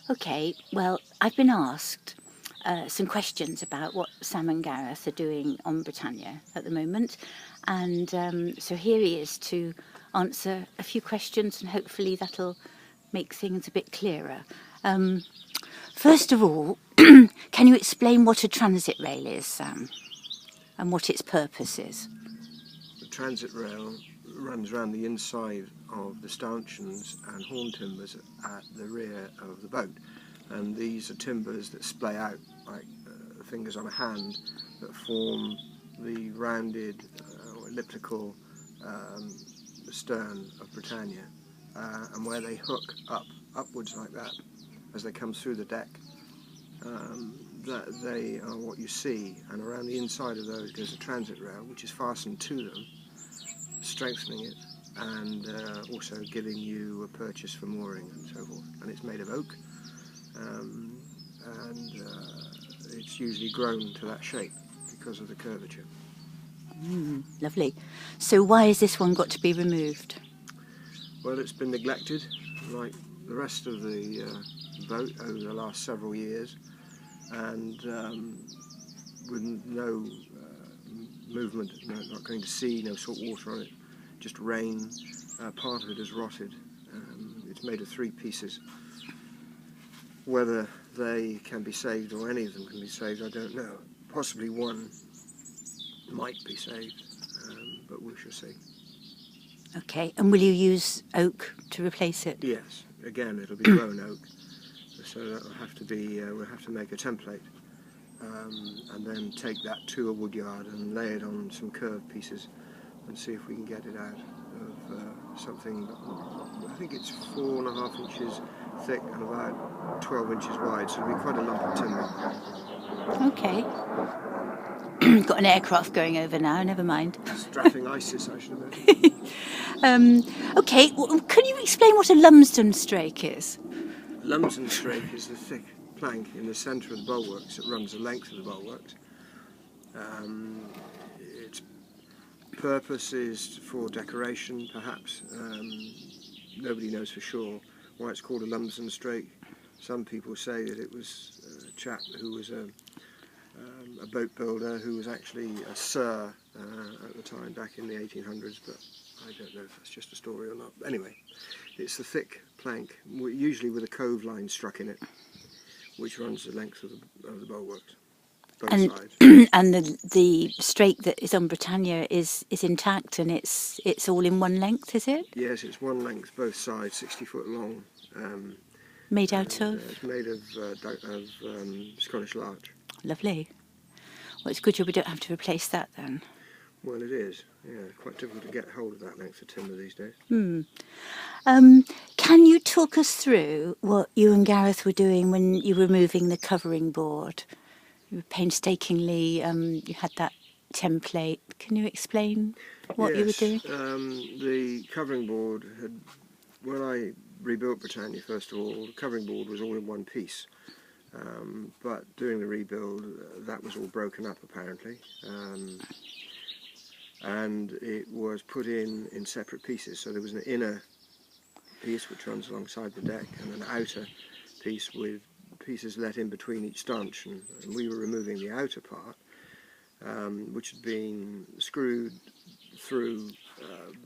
Okay, well, I've been asked some questions about what Sam and Gareth are doing on Britannia at the moment, and so here he is to answer a few questions, and hopefully that'll make things a bit clearer. First of all, can you explain what a transit rail is, Sam, and what its purpose is? The transit rail runs around the inside of the stanchions and horn timbers at the rear of the boat, and these are timbers that splay out like fingers on a hand that form the rounded or elliptical stern of Britannia, and where they hook upwards like that as they come through the deck, that they are what you see, and around the inside of those goes a transit rail which is fastened to them, strengthening it and also giving you a purchase for mooring and so forth. And it's made of oak, and it's usually grown to that shape because of the curvature. Lovely. So why has this one got to be removed? Well, it's been neglected like the rest of the boat over the last several years, and with no movement, not going to sea, no salt water on it, just rain. Part of it is rotted. It's made of 3 pieces. Whether they can be saved or any of them can be saved, I don't know. Possibly one might be saved, but we shall see. Okay, and will you use oak to replace it? Yes, again it'll be grown oak, so that'll have to be. We'll have to make a template, and then take that to a wood yard and lay it on some curved pieces, and see if we can get it out of something. I think it's 4.5 inches thick and about 12 inches wide, so it'll be quite a lump of timber. Okay. Got an aircraft going over now, never mind. Strapping ISIS, I should imagine. Okay, well, can you explain what a Lumsden strake is? Lumsden strake is the thick plank in the centre of the bulwarks that runs the length of the bulwarks. Its purpose is for decoration, perhaps. Nobody knows for sure why it's called a Lumsden strake. Some people say that it was a chap who was a boat builder who was actually a sir at the time, back in the 1800s, but I don't know if that's just a story or not. Anyway, it's the thick plank, usually with a cove line struck in it, which runs the length of the bulwarks, both sides. And the strake that is on Britannia is intact, and it's all in one length, is it? Yes, it's one length, both sides, 60 foot long. Made out of? It's made of Scottish larch. Lovely. Well, it's good job we don't have to replace that then. Well, it is. Yeah, quite difficult to get hold of that length of timber these days. Can you talk us through what you and Gareth were doing when you were moving the covering board? You were painstakingly, you had that template. Can you explain what you were doing? The covering board had, when I rebuilt Britannia, first of all, the covering board was all in one piece. But during the rebuild, that was all broken up apparently, and it was put in separate pieces. So there was an inner piece which runs alongside the deck, and an outer piece with pieces let in between each stanchion. And we were removing the outer part, which had been screwed through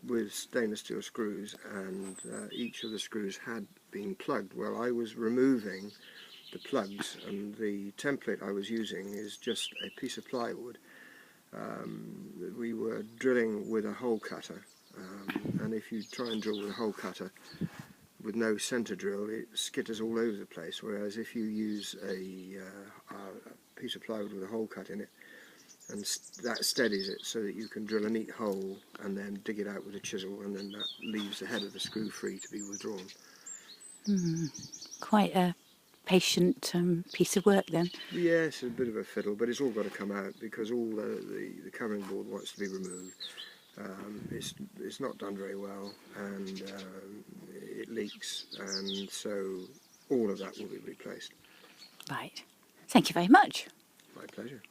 with stainless steel screws, and each of the screws had been plugged. Well, I was removing the plugs, and the template I was using is just a piece of plywood. We were drilling with a hole cutter, and if you try and drill with a hole cutter with no centre drill, it skitters all over the place, whereas if you use a piece of plywood with a hole cut in it, and that steadies it so that you can drill a neat hole and then dig it out with a chisel, and then that leaves the head of the screw free to be withdrawn. Quite a patient piece of work then. Yes, a bit of a fiddle, but it's all got to come out because all the covering board wants to be removed. It's not done very well, and it leaks, and so all of that will be replaced. Right. Thank you very much. My pleasure.